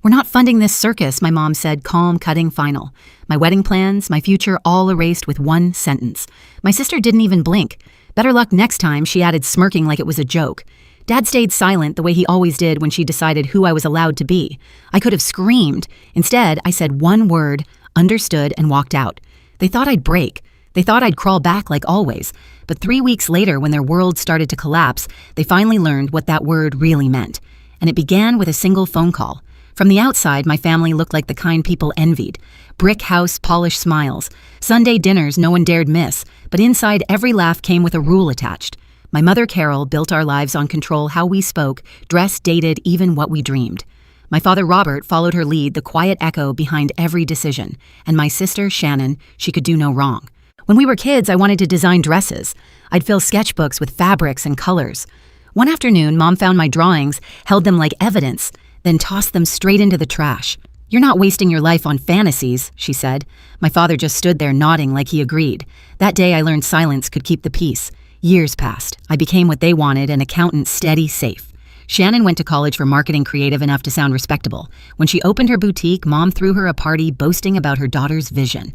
"We're not funding this circus," my mom said, calm, cutting, final. My wedding plans, my future, all erased with one sentence. My sister didn't even blink. "Better luck next time," she added, smirking like it was a joke. Dad stayed silent the way he always did when she decided who I was allowed to be. I could have screamed. Instead, I said one word, understood, and walked out. They thought I'd break. They thought I'd crawl back like always. But 3 weeks later, when their world started to collapse, they finally learned what that word really meant. And it began with a single phone call. From the outside, my family looked like the kind people envied. Brick house, polished smiles. Sunday dinners no one dared miss, but inside every laugh came with a rule attached. My mother, Carol, built our lives on control how we spoke, dressed, dated, even what we dreamed. My father, Robert, followed her lead, the quiet echo behind every decision. And my sister, Shannon, she could do no wrong. When we were kids, I wanted to design dresses. I'd fill sketchbooks with fabrics and colors. One afternoon, Mom found my drawings, held them like evidence, then tossed them straight into the trash. "You're not wasting your life on fantasies," she said. My father just stood there nodding like he agreed. That day, I learned silence could keep the peace. Years passed. I became what they wanted, an accountant, steady, safe. Shannon went to college for marketing, creative enough to sound respectable. When she opened her boutique, Mom threw her a party boasting about her daughter's vision.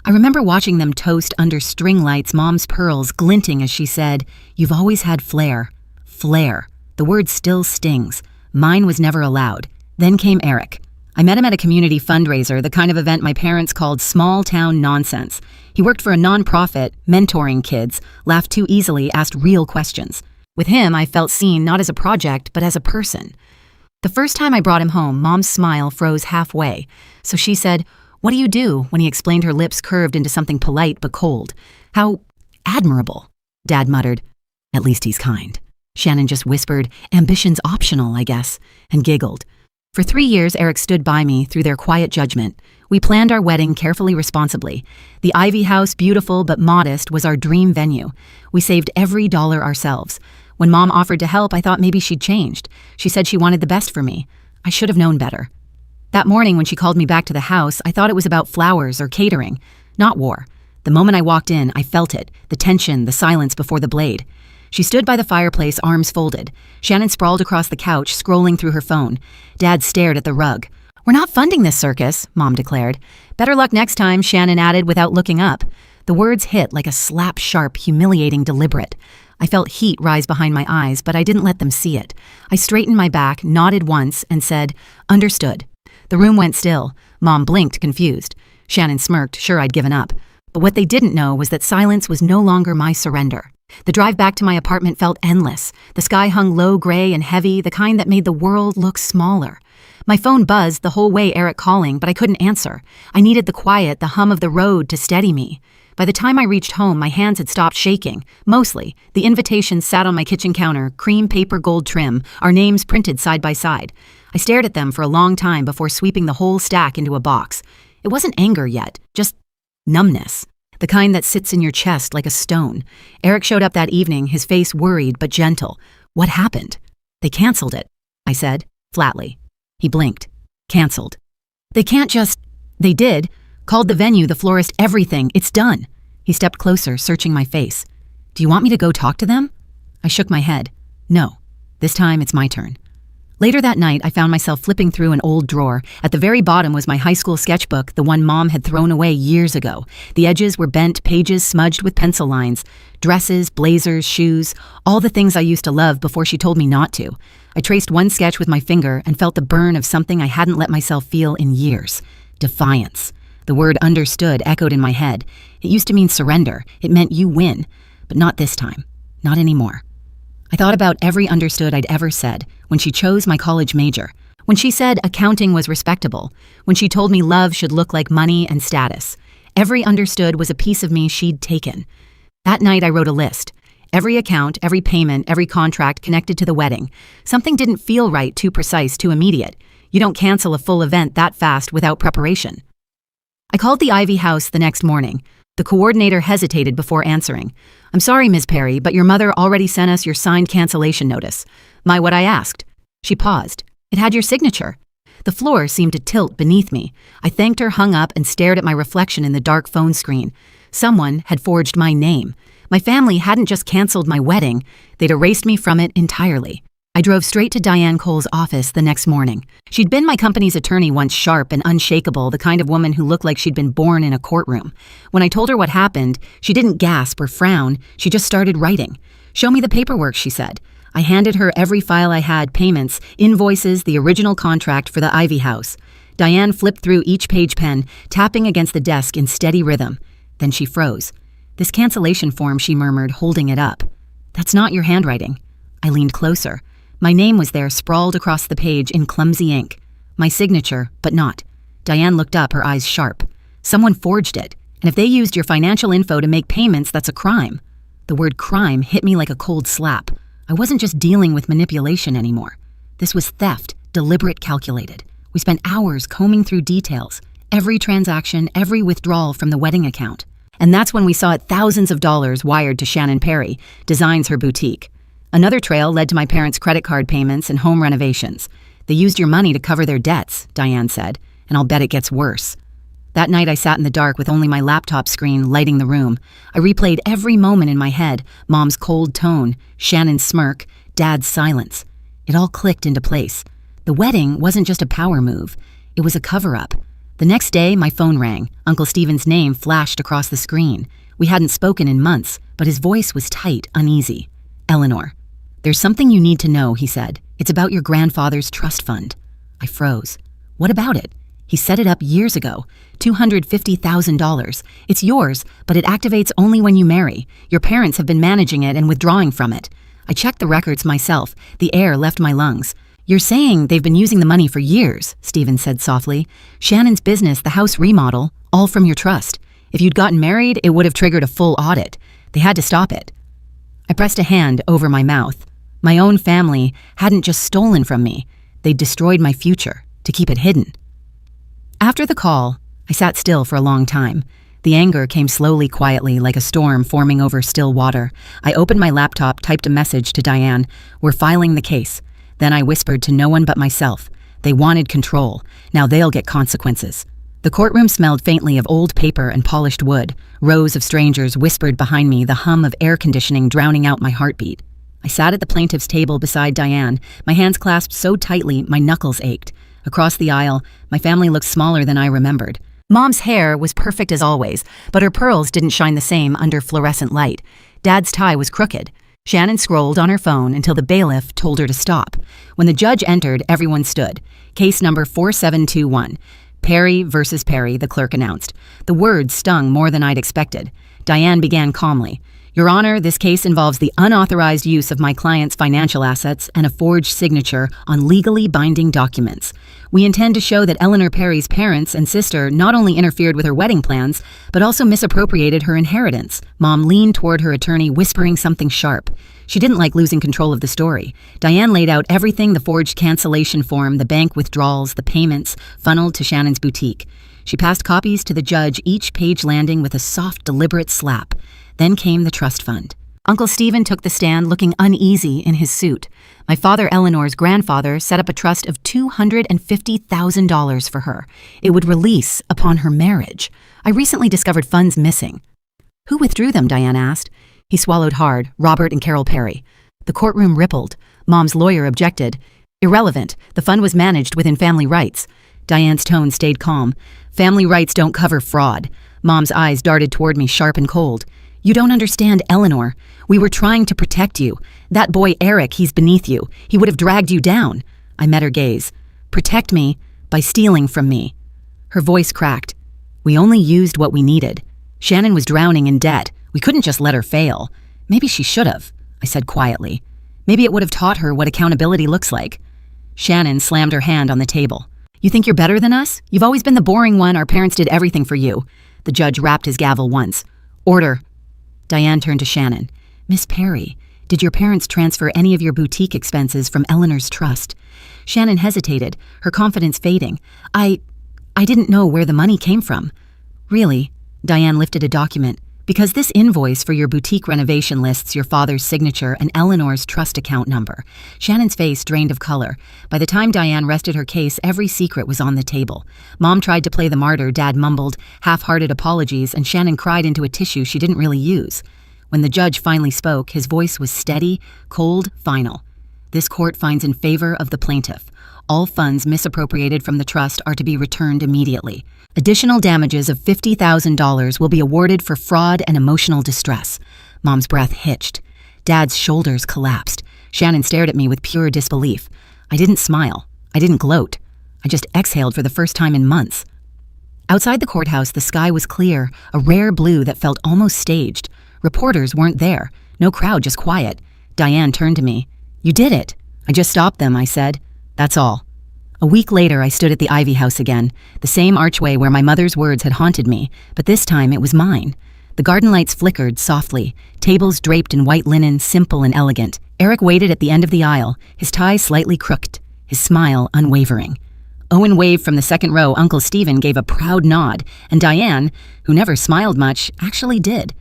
I remember watching them toast under string lights, Mom's pearls glinting as she said, "You've always had flair." Flair. The word still stings. Mine was never allowed. Then came Eric. I met him at a community fundraiser, the kind of event my parents called small-town nonsense. He worked for a nonprofit, mentoring kids, laughed too easily, asked real questions. With him, I felt seen not as a project, but as a person. The first time I brought him home, Mom's smile froze halfway. So she said, "What do you do?" when he explained, her lips curved into something polite but cold. "How admirable," Dad muttered. "At least he's kind." Shannon just whispered, "Ambition's optional, I guess," and giggled. For 3 years, Eric stood by me through their quiet judgment. We planned our wedding carefully, responsibly. The Ivy House, beautiful but modest, was our dream venue. We saved every dollar ourselves. When Mom offered to help, I thought maybe she'd changed. She said she wanted the best for me. I should have known better. That morning when she called me back to the house, I thought it was about flowers or catering, not war. The moment I walked in, I felt it, the tension, the silence before the blade. She stood by the fireplace, arms folded. Shannon sprawled across the couch, scrolling through her phone. Dad stared at the rug. "We're not funding this circus," Mom declared. "Better luck next time," Shannon added without looking up. The words hit like a slap, sharp, humiliating, deliberate. I felt heat rise behind my eyes, but I didn't let them see it. I straightened my back, nodded once, and said, "Understood." The room went still. Mom blinked, confused. Shannon smirked, sure I'd given up. But what they didn't know was that silence was no longer my surrender. The drive back to my apartment felt endless. The sky hung low, gray, and heavy, the kind that made the world look smaller. My phone buzzed the whole way, Eric calling, but I couldn't answer. I needed the quiet, the hum of the road to steady me. By the time I reached home, my hands had stopped shaking. Mostly. The invitation sat on my kitchen counter, cream paper gold trim, our names printed side by side. I stared at them for a long time before sweeping the whole stack into a box. It wasn't anger yet, just numbness. The kind that sits in your chest like a stone. Eric showed up that evening, his face worried but gentle. "What happened?" "They canceled it," I said, flatly. He blinked. "Canceled." "They can't just—" "They did. Called the venue, the florist, everything. It's done." He stepped closer, searching my face. "Do you want me to go talk to them?" I shook my head. "No. This time it's my turn." Later that night, I found myself flipping through an old drawer. At the very bottom was my high school sketchbook, the one Mom had thrown away years ago. The edges were bent, pages smudged with pencil lines. Dresses, blazers, shoes, all the things I used to love before she told me not to. I traced one sketch with my finger and felt the burn of something I hadn't let myself feel in years. Defiance. The word understood echoed in my head. It used to mean surrender. It meant you win. But not this time. Not anymore. I thought about every understood I'd ever said, when she chose my college major, when she said accounting was respectable, when she told me love should look like money and status. Every understood was a piece of me she'd taken. That night I wrote a list. Every account, every payment, every contract connected to the wedding. Something didn't feel right, too precise, too immediate. You don't cancel a full event that fast without preparation. I called the Ivy House the next morning. The coordinator hesitated before answering. "I'm sorry, Ms. Perry, but your mother already sent us your signed cancellation notice." What I asked. She paused. "It had your signature." The floor seemed to tilt beneath me. I thanked her, hung up, and stared at my reflection in the dark phone screen. Someone had forged my name. My family hadn't just canceled my wedding, they'd erased me from it entirely. I drove straight to Diane Cole's office the next morning. She'd been my company's attorney once, sharp and unshakable, the kind of woman who looked like she'd been born in a courtroom. When I told her what happened, she didn't gasp or frown, she just started writing. "Show me the paperwork," she said. I handed her every file I had, payments, invoices, the original contract for the Ivy House. Diane flipped through each page pen, tapping against the desk in steady rhythm. Then she froze. "This cancellation form," she murmured, holding it up. "That's not your handwriting." I leaned closer. My name was there, sprawled across the page in clumsy ink. My signature, but not. Diane looked up, her eyes sharp. "Someone forged it, and if they used your financial info to make payments, that's a crime." The word crime hit me like a cold slap. I wasn't just dealing with manipulation anymore. This was theft, deliberate, calculated. We spent hours combing through details, every transaction, every withdrawal from the wedding account. And that's when we saw thousands of dollars wired to Shannon Perry, designs her boutique. Another trail led to my parents' credit card payments and home renovations. "They used your money to cover their debts," Diane said, "and I'll bet it gets worse." That night I sat in the dark with only my laptop screen lighting the room. I replayed every moment in my head, Mom's cold tone, Shannon's smirk, Dad's silence. It all clicked into place. The wedding wasn't just a power move. It was a cover-up. The next day, my phone rang. Uncle Stephen's name flashed across the screen. We hadn't spoken in months, but his voice was tight, uneasy. "Eleanor, there's something you need to know," he said. "It's about your grandfather's trust fund." I froze. "What about it?" "He set it up years ago. $250,000. It's yours, but it activates only when you marry. Your parents have been managing it and withdrawing from it." I checked the records myself. The air left my lungs. "You're saying they've been using the money for years," Stephen said softly. "Shannon's business, the house remodel, all from your trust. If you'd gotten married, it would have triggered a full audit. They had to stop it." I pressed a hand over my mouth. My own family hadn't just stolen from me. They'd destroyed my future to keep it hidden. After the call, I sat still for a long time. The anger came slowly, quietly, like a storm forming over still water. I opened my laptop, typed a message to Diane. "We're filing the case." Then I whispered to no one but myself. They wanted control. Now they'll get consequences. The courtroom smelled faintly of old paper and polished wood. Rows of strangers whispered behind me, the hum of air conditioning drowning out my heartbeat. I sat at the plaintiff's table beside Diane, my hands clasped so tightly my knuckles ached. Across the aisle, my family looked smaller than I remembered. Mom's hair was perfect as always, but her pearls didn't shine the same under fluorescent light. Dad's tie was crooked. Shannon scrolled on her phone until the bailiff told her to stop. When the judge entered, everyone stood. "Case number 4721. Perry versus Perry," the clerk announced. The words stung more than I'd expected. Diane began calmly. "Your Honor, this case involves the unauthorized use of my client's financial assets and a forged signature on legally binding documents. We intend to show that Eleanor Perry's parents and sister not only interfered with her wedding plans, but also misappropriated her inheritance." Mom leaned toward her attorney, whispering something sharp. She didn't like losing control of the story. Diane laid out everything: the forged cancellation form, the bank withdrawals, the payments, funneled to Shannon's boutique. She passed copies to the judge, each page landing with a soft, deliberate slap. Then came the trust fund. Uncle Stephen took the stand, looking uneasy in his suit. My father, Eleanor's grandfather, set up a trust of $250,000 for her. It would release upon her marriage. I recently discovered funds missing. "Who withdrew them?" Diane asked. He swallowed hard. "Robert and Carol Perry." The courtroom rippled. Mom's lawyer objected. "Irrelevant. The fund was managed within family rights." Diane's tone stayed calm. "Family rights don't cover fraud." Mom's eyes darted toward me, sharp and cold. "You don't understand, Eleanor. We were trying to protect you. That boy Eric, he's beneath you. He would have dragged you down." I met her gaze. "Protect me by stealing from me." Her voice cracked. "We only used what we needed. Shannon was drowning in debt. We couldn't just let her fail. Maybe she should have," I said quietly. "Maybe it would have taught her what accountability looks like." Shannon slammed her hand on the table. "You think you're better than us? You've always been the boring one. Our parents did everything for you." The judge rapped his gavel once. "Order." Diane turned to Shannon. "Miss Perry, did your parents transfer any of your boutique expenses from Eleanor's trust?" Shannon hesitated, her confidence fading. I didn't know where the money came from." "Really?" Diane lifted a document. "Because this invoice for your boutique renovation lists your father's signature and Eleanor's trust account number." Shannon's face drained of color. By the time Diane rested her case, every secret was on the table. Mom tried to play the martyr, Dad mumbled half-hearted apologies, and Shannon cried into a tissue she didn't really use. When the judge finally spoke, his voice was steady, cold, final. This court finds in favor of the plaintiff. All funds misappropriated from the trust are to be returned immediately. Additional damages of $50,000 will be awarded for fraud and emotional distress. Mom's breath hitched. Dad's shoulders collapsed. Shannon stared at me with pure disbelief. I didn't smile. I didn't gloat. I just exhaled for the first time in months. Outside the courthouse, the sky was clear, a rare blue that felt almost staged. Reporters weren't there. No crowd, just quiet. Diane turned to me. "You did it." "I just stopped them," I said. "That's all." A week later, I stood at the Ivy House again, the same archway where my mother's words had haunted me, but this time it was mine. The garden lights flickered softly, tables draped in white linen, simple and elegant. Eric waited at the end of the aisle, his tie slightly crooked, his smile unwavering. Owen waved from the second row. Uncle Stephen gave a proud nod, and Diane, who never smiled much, actually did.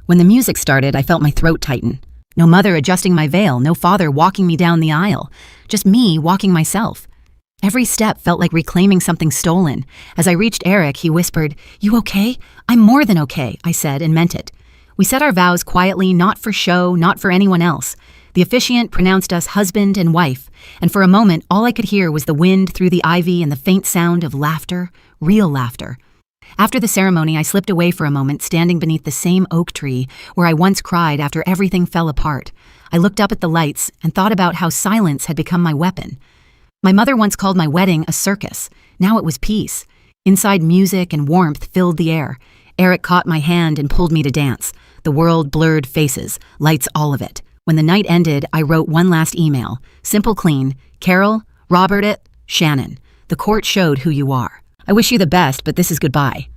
When the music started, I felt my throat tighten. No mother adjusting my veil, no father walking me down the aisle, just me walking myself. Every step felt like reclaiming something stolen. As I reached Eric, he whispered, "You okay?" "I'm more than okay," I said, and meant it. We said our vows quietly, not for show, not for anyone else. The officiant pronounced us husband and wife, and for a moment all I could hear was the wind through the ivy and the faint sound of laughter, real laughter. After the ceremony, I slipped away for a moment, standing beneath the same oak tree where I once cried after everything fell apart. I looked up at the lights and thought about how silence had become my weapon. My mother once called my wedding a circus. Now it was peace. Inside, music and warmth filled the air. Eric caught my hand and pulled me to dance. The world blurred faces, lights, all of it. When the night ended, I wrote one last email. Simple, clean. "Carol, Robert, Shannon. The court showed who you are. I wish you the best, but this is goodbye."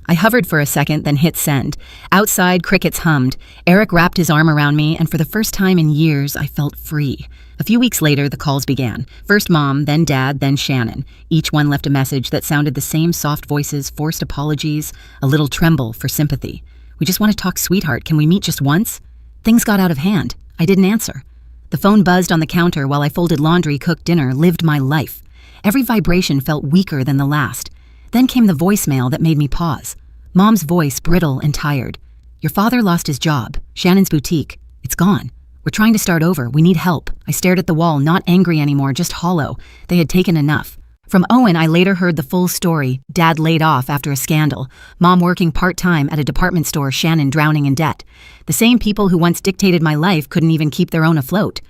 I hovered for a second, then hit send. Outside, crickets hummed. Eric wrapped his arm around me, and for the first time in years, I felt free. A few weeks later, the calls began. First Mom, then Dad, then Shannon. Each one left a message that sounded the same: soft voices, forced apologies, a little tremble for sympathy. "We just want to talk, sweetheart. Can we meet just once?" Things got out of hand. I didn't answer. The phone buzzed on the counter while I folded laundry, cooked dinner, lived my life. Every vibration felt weaker than the last. Then came the voicemail that made me pause. Mom's voice, brittle and tired. "Your father lost his job. Shannon's boutique. It's gone. We're trying to start over. We need help." I stared at the wall, not angry anymore, just hollow. They had taken enough. From Owen, I later heard the full story. Dad laid off after a scandal. Mom working part-time at a department store, Shannon drowning in debt. The same people who once dictated my life couldn't even keep their own afloat.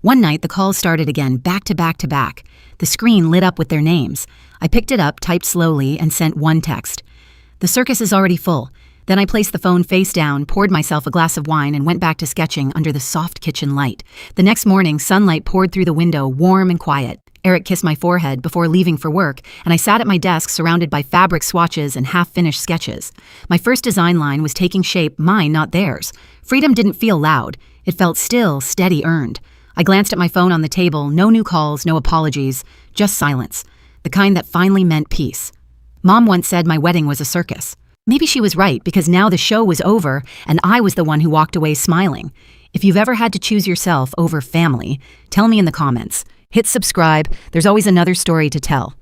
One night, the calls started again, back to back to back. The screen lit up with their names. I picked it up, typed slowly, and sent one text. "The circus is already full." Then I placed the phone face down, poured myself a glass of wine, and went back to sketching under the soft kitchen light. The next morning, sunlight poured through the window, warm and quiet. Eric kissed my forehead before leaving for work, and I sat at my desk surrounded by fabric swatches and half-finished sketches. My first design line was taking shape, mine, not theirs. Freedom didn't feel loud. It felt still, steady, earned. I glanced at my phone on the table, no new calls, no apologies, just silence, the kind that finally meant peace. Mom once said my wedding was a circus. Maybe she was right, because now the show was over, and I was the one who walked away smiling. If you've ever had to choose yourself over family, tell me in the comments. Hit subscribe. There's always another story to tell.